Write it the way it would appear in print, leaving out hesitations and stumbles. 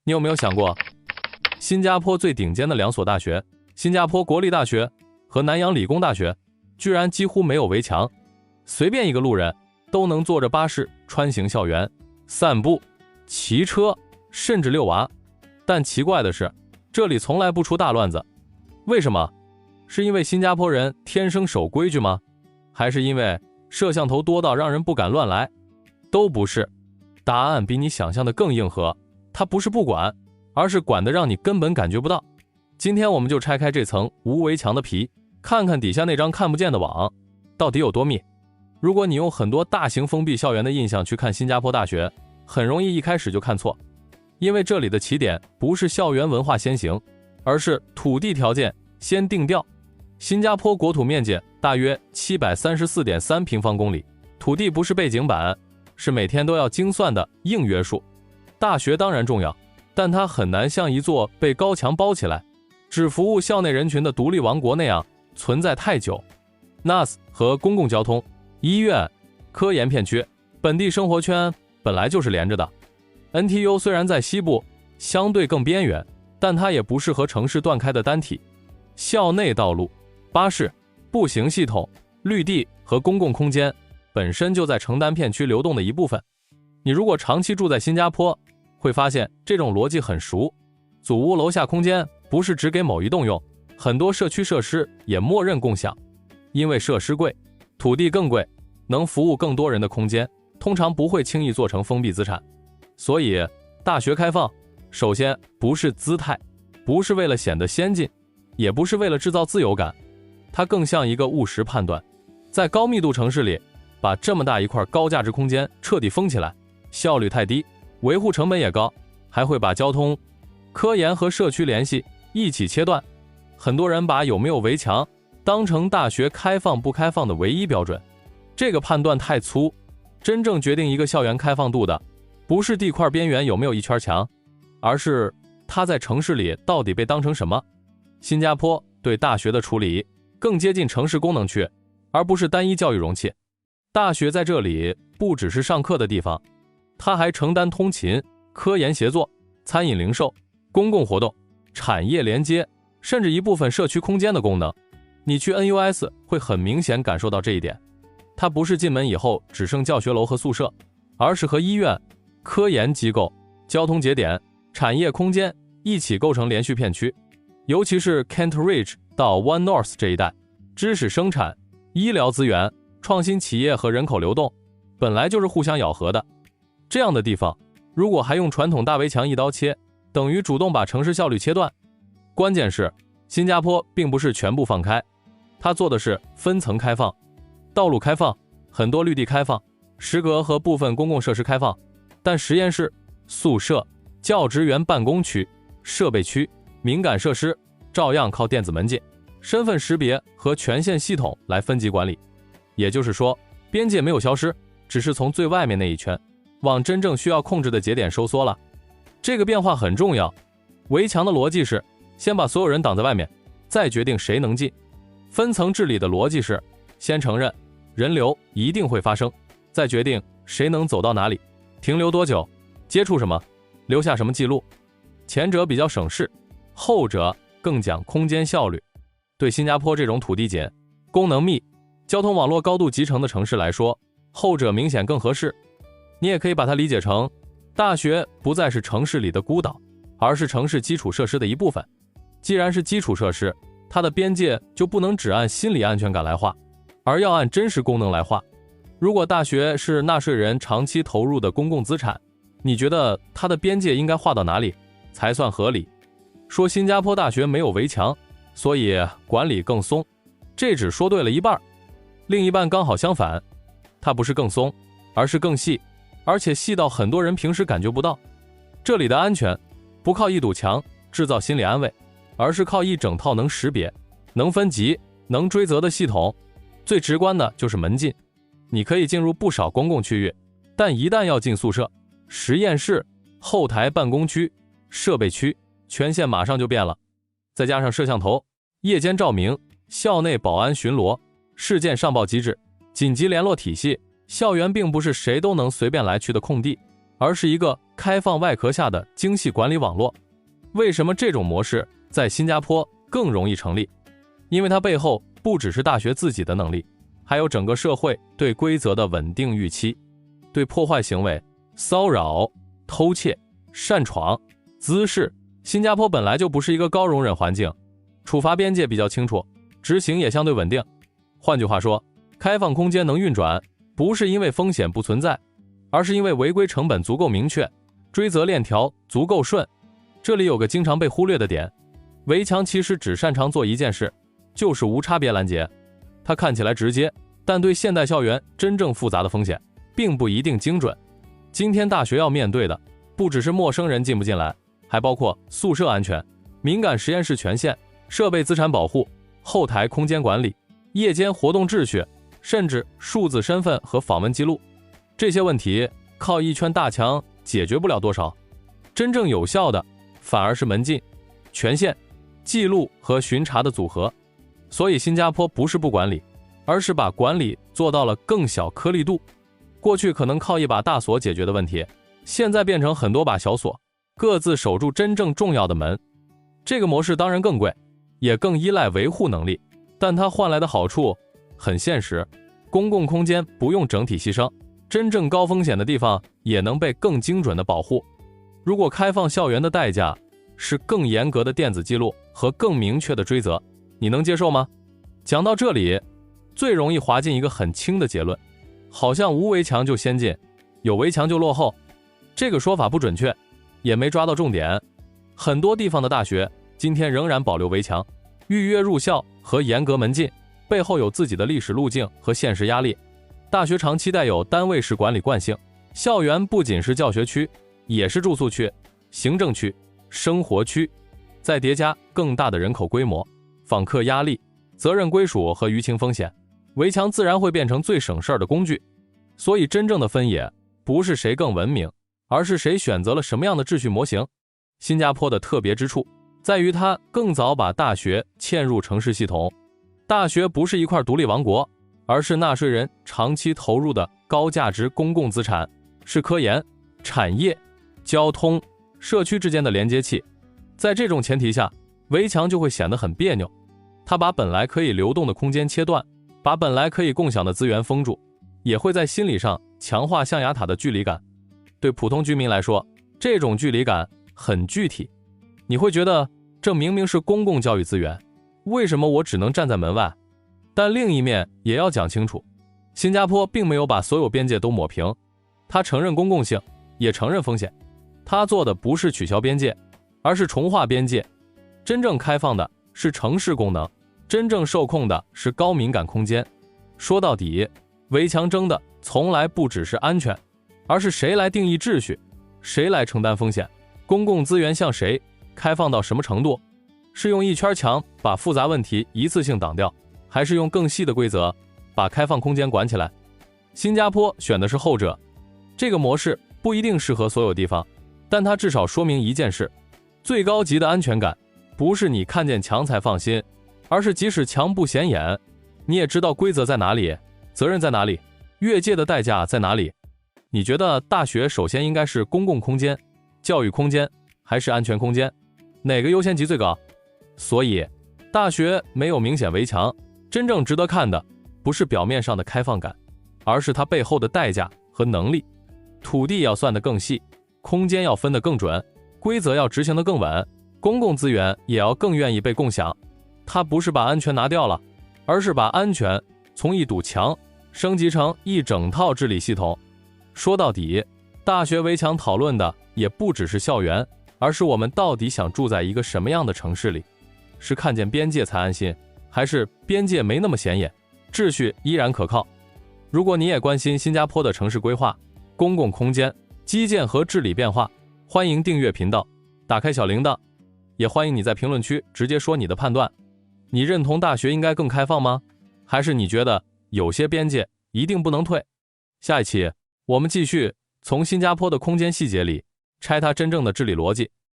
你有没有想过，新加坡最顶尖的2所大学，新加坡国立大学和南洋理工大学，居然几乎没有围墙，随便一个路人都能坐着巴士穿行校园、散步、骑车，甚至遛娃。但奇怪的是，这里从来不出大乱子。为什么？是因为新加坡人天生守规矩吗？还是因为摄像头多到让人不敢乱来？都不是。答案比你想象的更硬核，它不是不管，而是管得让你根本感觉不到。今天我们就拆开这层无围墙的皮，看看底下那张看不见的网到底有多密。如果你用很多大型封闭校园的印象去看新加坡大学，很容易一开始就看错。因为这里的起点不是校园文化先行，而是土地条件先定调。新加坡国土面积大约734.3平方公里，土地不是背景板，是每天都要精算的硬约束。大学当然重要，但它很难像一座被高墙包起来，只服务校内人群的独立王国那样存在太久。NAS 和公共交通、医院、科研片区、本地生活圈本来就是连着的。NTU 虽然在西部相对更边缘，但它也不是和城市断开的单体。校内道路、巴士、步行系统、绿地和公共空间本身就在承担片区流动的一部分。你如果长期住在新加坡，会发现这种逻辑很熟。祖屋楼下空间不是只给某一栋用，很多社区设施也默认共享。因为设施贵，土地更贵，能服务更多人的空间通常不会轻易做成封闭资产。所以大学开放首先不是姿态，不是为了显得先进，也不是为了制造自由感，它更像一个务实判断。在高密度城市里，把这么大一块高价值空间彻底封起来，效率太低，维护成本也高，还会把交通、科研和社区联系一起切断。很多人把有没有围墙当成大学开放不开放的唯一标准，这个判断太粗。真正决定一个校园开放度的，不是地块边缘有没有一圈墙，而是它在城市里到底被当成什么。新加坡对大学的处理更接近城市功能区，而不是单一教育容器。大学在这里不只是上课的地方，它还承担通勤、科研协作、餐饮零售、公共活动、产业连接，甚至一部分社区空间的功能。你去 NUS 会很明显感受到这一点。它不是进门以后只剩教学楼和宿舍，而是和医院、科研机构、交通节点、产业空间一起构成连续片区。尤其是 Kent Ridge 到 One North 这一带，知识生产、医疗资源、创新企业和人口流动本来就是互相咬合的。这样的地方如果还用传统大围墙一刀切，等于主动把城市效率切断。关键是新加坡并不是全部放开，它做的是分层开放，道路开放，很多绿地开放，食阁和部分公共设施开放，但实验室、宿舍、教职员办公区、设备区、敏感设施照样靠电子门禁、身份识别和权限系统来分级管理。也就是说，边界没有消失，只是从最外面那一圈往真正需要控制的节点收缩了。这个变化很重要。围墙的逻辑是先把所有人挡在外面，再决定谁能进。分层治理的逻辑是先承认人流一定会发生，再决定谁能走到哪里，停留多久，接触什么，留下什么记录。前者比较省事，后者更讲空间效率。对新加坡这种土地紧、功能密、交通网络高度集成的城市来说，后者明显更合适。你也可以把它理解成，大学不再是城市里的孤岛，而是城市基础设施的一部分。既然是基础设施，它的边界就不能只按心理安全感来画，而要按真实功能来画。如果大学是纳税人长期投入的公共资产，你觉得它的边界应该画到哪里才算合理？说新加坡大学没有围墙，所以管理更松，这只说对了一半，另一半刚好相反，它不是更松，而是更细，而且细到很多人平时感觉不到。这里的安全不靠一堵墙制造心理安慰，而是靠一整套能识别、能分级、能追责的系统。最直观的就是门禁，你可以进入不少公共区域，但一旦要进宿舍、实验室、后台办公区、设备区，权限马上就变了。再加上摄像头、夜间照明、校内保安巡逻、事件上报机制、紧急联络体系，校园并不是谁都能随便来去的空地。而是一个开放外壳下的精细管理网络。为什么这种模式在新加坡更容易成立？因为它背后不只是大学自己的能力，还有整个社会对规则的稳定预期。对破坏行为、骚扰、偷窃、擅闯、滋事，新加坡本来就不是一个高容忍环境，处罚边界比较清楚，执行也相对稳定。换句话说，开放空间能运转，不是因为风险不存在，而是因为违规成本足够明确，追责链条足够顺。这里有个经常被忽略的点，围墙其实只擅长做一件事，就是无差别拦截。它看起来直接，但对现代校园真正复杂的风险并不一定精准。今天大学要面对的不只是陌生人进不进来，还包括宿舍安全、敏感实验室权限、设备资产保护、后台空间管理、夜间活动秩序，甚至数字身份和访问记录。这些问题靠一圈大墙解决不了多少，真正有效的反而是门禁、权限、记录和巡查的组合。所以新加坡不是不管理，而是把管理做到了更小颗粒度。过去可能靠一把大锁解决的问题，现在变成很多把小锁，各自守住真正重要的门。这个模式当然更贵，也更依赖维护能力，但它换来的好处很现实，公共空间不用整体牺牲，真正高风险的地方也能被更精准的保护。如果开放校园的代价是更严格的电子记录和更明确的追责，你能接受吗？讲到这里，最容易滑进一个很轻的结论，好像无围墙就先进，有围墙就落后。这个说法不准确，也没抓到重点。很多地方的大学今天仍然保留围墙、预约入校和严格门禁，背后有自己的历史路径和现实压力。大学长期带有单位式管理惯性，校园不仅是教学区，也是住宿区、行政区、生活区，再叠加更大的人口规模、访客压力、责任归属和舆情风险，围墙自然会变成最省事儿的工具。所以真正的分野不是谁更文明，而是谁选择了什么样的秩序模型。新加坡的特别之处在于它更早把大学嵌入城市系统。大学不是一块独立王国，而是纳税人长期投入的高价值公共资产，是科研、产业、交通、社区之间的连接器。在这种前提下，围墙就会显得很别扭。它把本来可以流动的空间切断，把本来可以共享的资源封住，也会在心理上强化象牙塔的距离感。对普通居民来说，这种距离感很具体。你会觉得这明明是公共教育资源，为什么我只能站在门外？但另一面也要讲清楚，新加坡并没有把所有边界都抹平，它承认公共性，也承认风险。它做的不是取消边界，而是重划边界。真正开放的是城市功能，真正受控的是高敏感空间。说到底，围墙争的从来不只是安全，而是谁来定义秩序，谁来承担风险，公共资源向谁，开放到什么程度，是用一圈墙把复杂问题一次性挡掉，还是用更细的规则把开放空间管起来？新加坡选的是后者。这个模式不一定适合所有地方，但它至少说明一件事，最高级的安全感不是你看见墙才放心，而是即使墙不显眼，你也知道规则在哪里，责任在哪里，越界的代价在哪里。你觉得大学首先应该是公共空间、教育空间，还是安全空间？哪个优先级最高？所以大学没有明显围墙，真正值得看的不是表面上的开放感，而是它背后的代价和能力。土地要算得更细，空间要分得更准，规则要执行得更稳，公共资源也要更愿意被共享。它不是把安全拿掉了，而是把安全从一堵墙升级成一整套治理系统。说到底，大学围墙讨论的也不只是校园，而是我们到底想住在一个什么样的城市里？是看见边界才安心，还是边界没那么显眼，秩序依然可靠？如果你也关心新加坡的城市规划、公共空间、基建和治理变化，欢迎订阅频道，打开小铃铛，也欢迎你在评论区直接说你的判断。你认同大学应该更开放吗？还是你觉得有些边界一定不能退？下一期我们继续从新加坡的空间细节里拆它真正的治理逻辑。